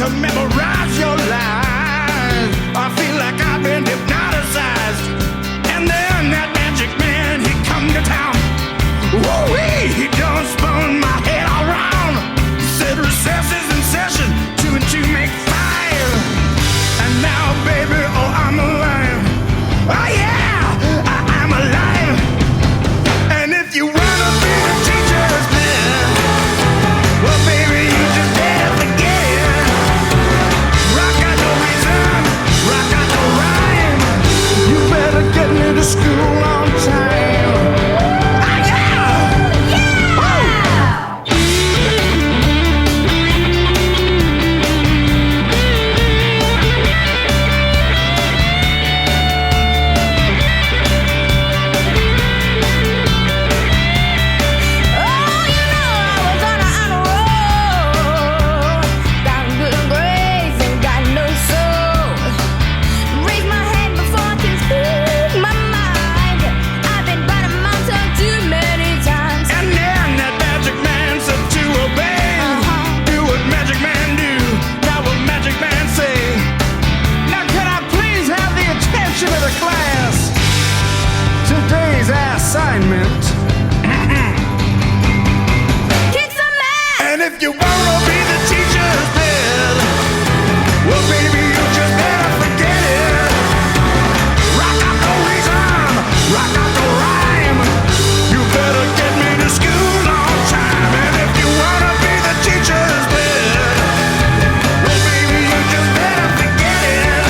to memorize your lies. I feel like I've been hypnotized. And then that magic man, he come to town. Woo-wee, he done spun my head all round. Said recess is in session, 2 and 2 make 5. And now, baby, oh, I'm alive. Oh yeah, I'm alive. And if you wanna be the teacher's man, well, baby, you just better forget it. Rock got no reason, rock got no rhyme. You better get me to school on time. If you wanna be the teacher's pet, well, baby, you just better forget it. Rock out no reason, rock out no rhyme. You better get me to school on time. And if you wanna be the teacher's pet, well, baby, you just better forget it.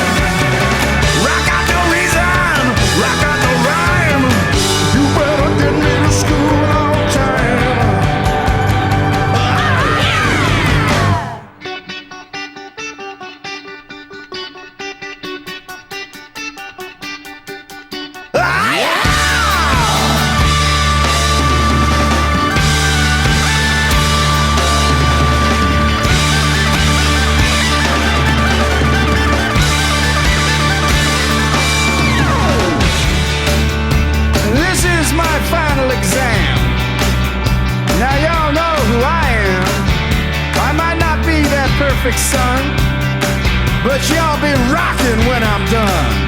Rock out no reason, rock out no rhyme. You better get me to school on time. Exam. Now y'all know who I am. I might not be that perfect son, but y'all be rocking when I'm done.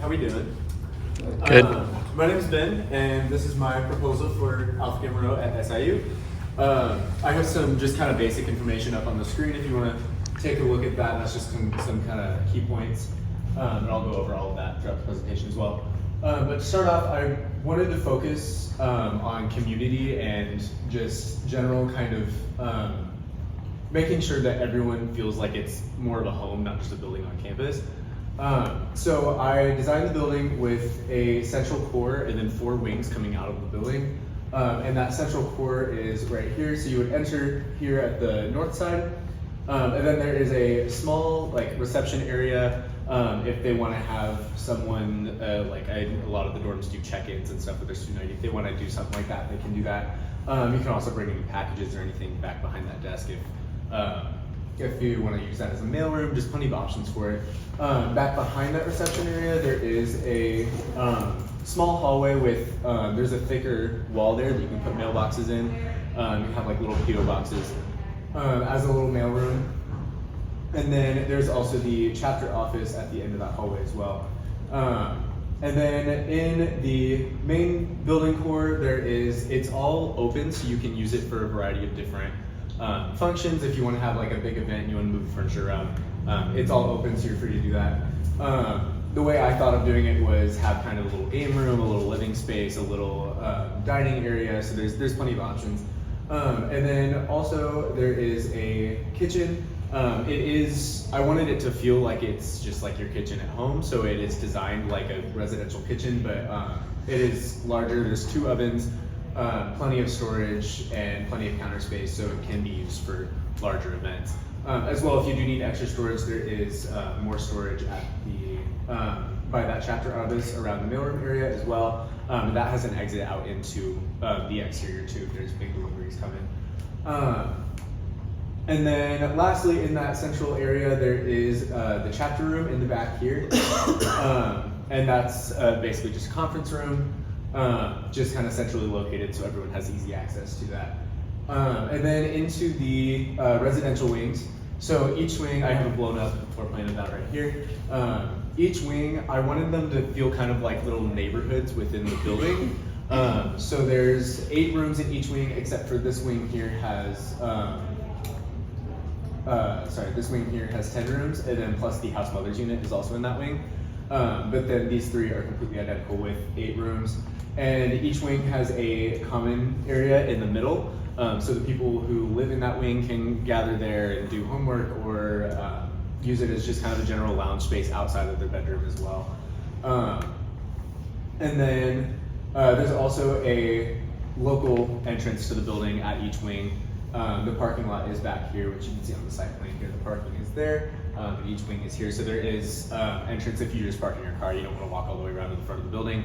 How we doing? Good. My name is Ben, and this is my proposal for Alpha Gamma Rho at SIU. I have some just kind of basic information up on the screen if you want to take a look at that. That's just some kind of key points, and I'll go over all of that throughout the presentation as well. But to start off, I wanted to focus on community and just general kind of making sure that everyone feels like it's more of a home, not just a building on campus. So I designed the building with a central core and then 4 wings coming out of the building. And that central core is right here. So you would enter here at the north side. And then there is a small reception area if they want to have someone, a lot of the dorms do check-ins and stuff with their student ID. If they want to do something like that, they can do that. You can also bring in packages or anything back behind that desk if you want to use that as a mailroom. Just plenty of options for it. Back behind that reception area, there is a small hallway with, there's a thicker wall there that you can put mailboxes in. You have like little PO boxes as a little mailroom. And then there's also the chapter office at the end of that hallway as well. And then in the main building core, it's all open, so you can use it for a variety of different functions. If you want to have like a big event and you want to move furniture around, it's all open, so you're free to do that. The way I thought of doing it was have kind of a little game room, a little living space, a little dining area, so there's plenty of options. And then also there is a kitchen. I wanted it to feel like it's just like your kitchen at home, so it is designed like a residential kitchen, but it is larger. There's 2 ovens, plenty of storage, and plenty of counter space, so it can be used for larger events. As well, if you do need extra storage, there is more storage at the by that chapter office around the mailroom area as well. That has an exit out into the exterior too. There's big deliveries coming. And then lastly, in that central area, there is the chapter room in the back here. And that's basically just a conference room, just kind of centrally located so everyone has easy access to that. And then into the residential wings. So each wing, I have a blown up floor plan of that right here. Each wing, I wanted them to feel kind of like little neighborhoods within the building. So there's 8 rooms in each wing, except for this wing here has, this wing here has 10 rooms, and then plus the house mother's unit is also in that wing. But then these 3 are completely identical with 8 rooms. And each wing has a common area in the middle. So the people who live in that wing can gather there and do homework or use it as just kind of a general lounge space outside of their bedroom as well. And then there's also a local entrance to the building at each wing. The parking lot is back here, which you can see on the site plan here. The parking is there, and each wing is here. So there is entrance if you're just parking your car. You don't want to walk all the way around to the front of the building.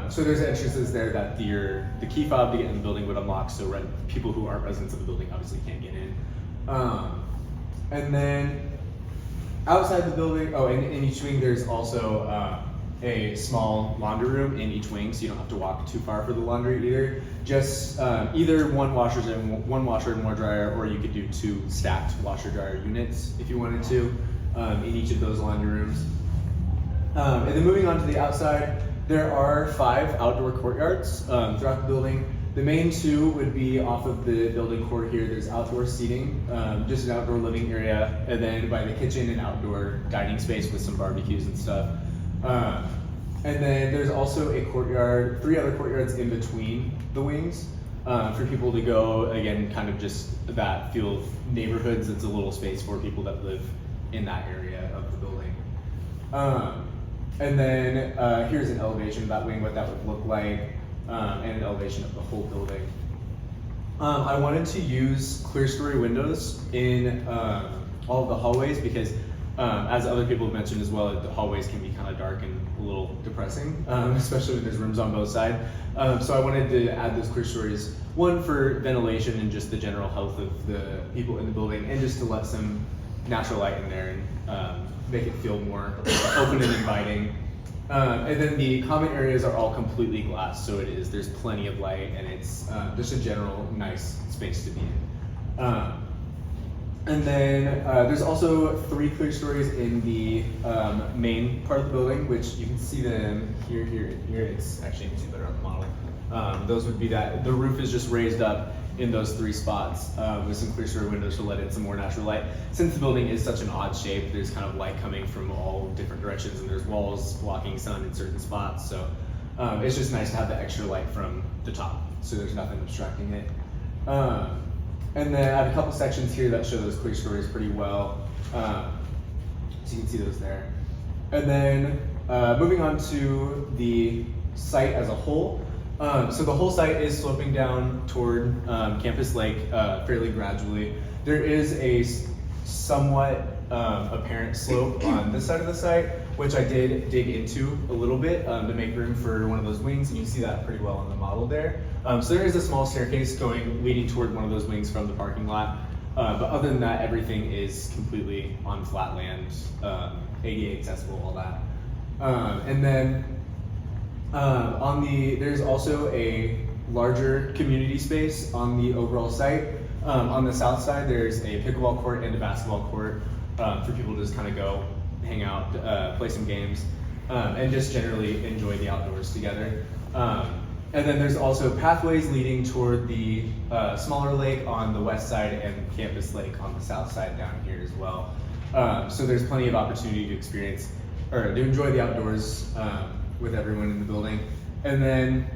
So there's entrances there that the key fob to get in the building would unlock, so people who aren't residents of the building obviously can't get in. And then outside the building, in each wing there's also a small laundry room in each wing, so you don't have to walk too far for the laundry either. Just either one washer and one dryer, or you could do 2 stacked washer dryer units if you wanted to in each of those laundry rooms. And then moving on to the outside, there are 5 outdoor courtyards throughout the building. The main 2 would be off of the building core here. There's outdoor seating, just an outdoor living area, and then by the kitchen, an outdoor dining space with some barbecues and stuff. And then there's also a courtyard, 3 other courtyards in between the wings for people to go, again, kind of just that feel of neighborhoods. It's a little space for people that live in that area of the building. And then here's an elevation of that wing, what that would look like, and an elevation of the whole building. I wanted to use clear story windows in all of the hallways because, as other people have mentioned as well, the hallways can be kind of dark and a little depressing, especially when there's rooms on both sides. So I wanted to add those clear stories, one for ventilation and just the general health of the people in the building, and just to let some natural light in there and make it feel more open and inviting. And then the common areas are all completely glass, so there's plenty of light, and it's just a general nice space to be in. And then there's also 3 clear stories in the main part of the building, which you can see them here, and here. It's actually, you can see better on the model. Those would be that the roof is just raised up in those 3 spots with some clear story windows to let in some more natural light. Since the building is such an odd shape, there's kind of light coming from all different directions, and there's walls blocking sun in certain spots. So it's just nice to have the extra light from the top, so there's nothing obstructing it. And then I have a couple sections here that show those clear stories pretty well. So you can see those there. And then moving on to the site as a whole. So the whole site is sloping down toward Campus Lake fairly gradually. There is a somewhat apparent slope on this side of the site, which I did dig into a little bit to make room for one of those wings, and you can see that pretty well on the model there. So there is a small staircase leading toward one of those wings from the parking lot. But other than that, everything is completely on flat land, ADA accessible, all that. And then there's also a larger community space on the overall site. On the south side, there's a pickleball court and a basketball court for people to just kind of go hang out, play some games, and just generally enjoy the outdoors together. And then there's also pathways leading toward the smaller lake on the west side and Campus Lake on the south side down here as well. So there's plenty of opportunity to experience or to enjoy the outdoors with everyone in the building. And then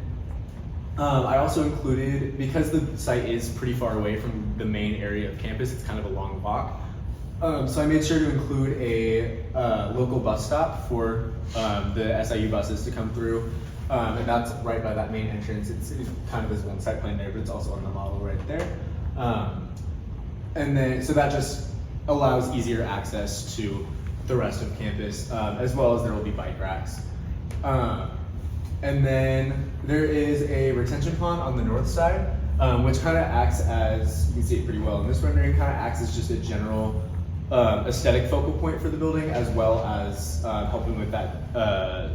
I also included, because the site is pretty far away from the main area of campus, it's kind of a long walk. So I made sure to include a local bus stop for the SIU buses to come through. And that's right by that main entrance. It's kind of visible in the site plan there, but it's also on the model right there. And then, so that just allows easier access to the rest of campus, as well as there will be bike racks. And then there is a retention pond on the north side, which kind of acts as, you can see it pretty well in this rendering, kind of acts as just a general aesthetic focal point for the building, as well as helping with that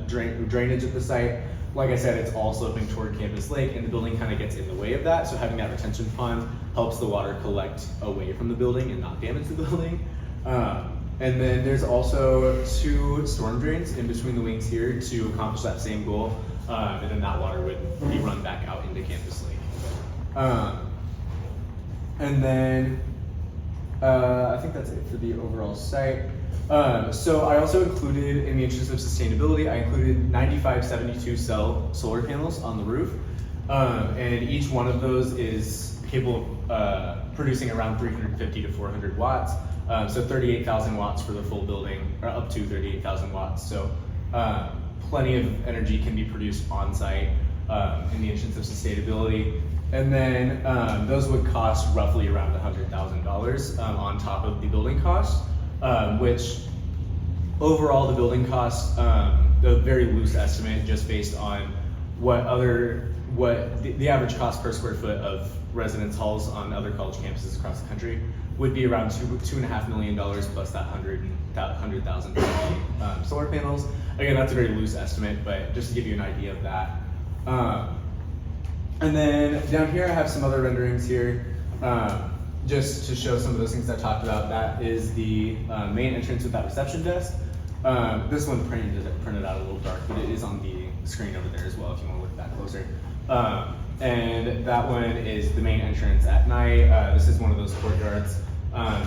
drainage of the site. Like I said, it's all sloping toward Campus Lake, and the building kind of gets in the way of that, so having that retention pond helps the water collect away from the building and not damage the building. And then there's also 2 storm drains in between the wings here to accomplish that same goal, and then that water would be run back out into Campus Lake. And then I think that's it for the overall site. So I also included, in the interest of sustainability, I included 9572 cell solar panels on the roof. And each one of those is capable of producing around 350 to 400 watts. So 38,000 watts for the full building, or up to 38,000 watts. So plenty of energy can be produced on site in the interest of sustainability. And then those would cost roughly around $100,000 on top of the building cost, which overall the building cost, a very loose estimate just based on what the average cost per square foot of residence halls on other college campuses across the country would be around $2.5 million plus that 100,000 solar panels. Again, that's a very loose estimate, but just to give you an idea of that. And then down here I have some other renderings here, just to show some of those things I talked about. That is the main entrance with that reception desk. This one printed out a little dark, but it is on the screen over there as well if you want to look at that closer. And that one is the main entrance at night. This is one of those courtyards.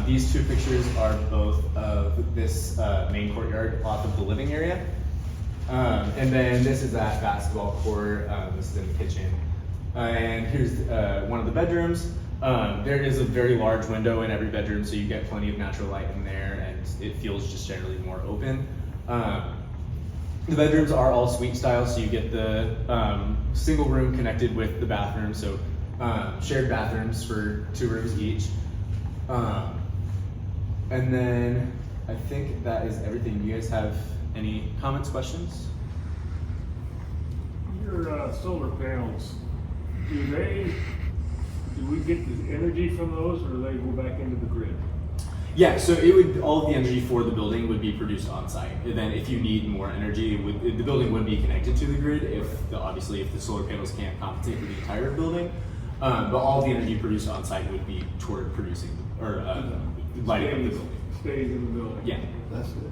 These 2 pictures are both of this main courtyard off of the living area. And then this is that basketball court. This is in the kitchen. And here's one of the bedrooms. There is a very large window in every bedroom, so you get plenty of natural light in there, and it feels just generally more open. The bedrooms are all suite style, so you get the single room connected with the bathroom, so shared bathrooms for 2 rooms each. And then I think that is everything. Do you guys have any comments, questions? Your solar panels, do we get the energy from those, or do they go back into the grid? Yeah, so it would, all of the energy for the building would be produced on site. And then if you need more energy, the building would be connected to the grid obviously if the solar panels can't compensate for the entire building. But all the energy produced on site would be toward producing or lighting up the building. Stays in the building. Yeah. That's good.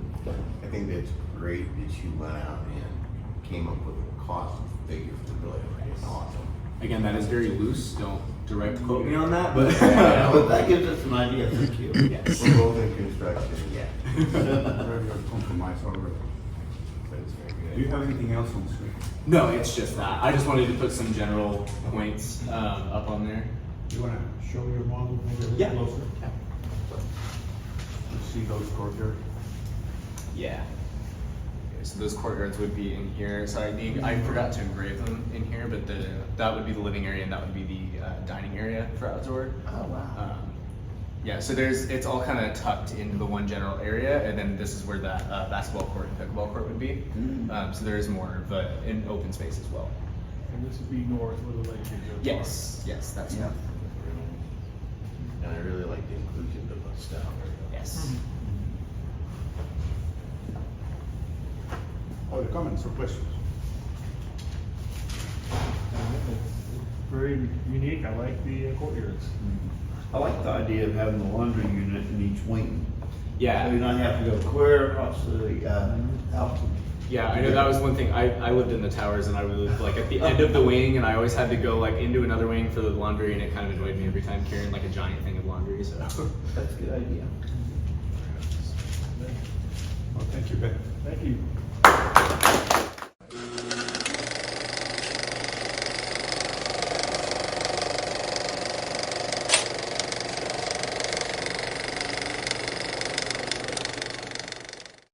I think that's great that you went out and came up with a cost figure for the building. It's awesome. Again, that is very loose. Don't direct quote me on that, but But that gives us an idea. Thank you. yes. We're both in construction. Yeah. Compromise already. That's very good. Do you have anything else on the screen? No, it's just that. I just wanted to put some general points up on there. You want to show your model maybe a little Yeah. closer? You see those courtyards? Yeah. Okay, so those courtyards would be in here. Sorry, I forgot to engrave them in here, but that would be the living area and that would be the dining area for outdoor. Oh, wow. Yeah, so it's all kind of tucked into the one general area, and then this is where that basketball court and pickleball court would be. So there is more of an open space as well. And this would be north where the lake is. Yes, that's Yeah. And I really like the inclusion of the stuff. Yes. Other comments or questions? It's very unique. I like the courtyards. I like the idea of having the laundry unit in each wing. So Yeah. you not have to go clear across the house. Yeah, I know that was one thing. I lived in the towers and I lived like at the end of the wing, and I always had to go like into another wing for the laundry, and it kind of annoyed me every time carrying like a giant thing of laundry. So That's a good idea. Well, thank you, Ben. Thank you.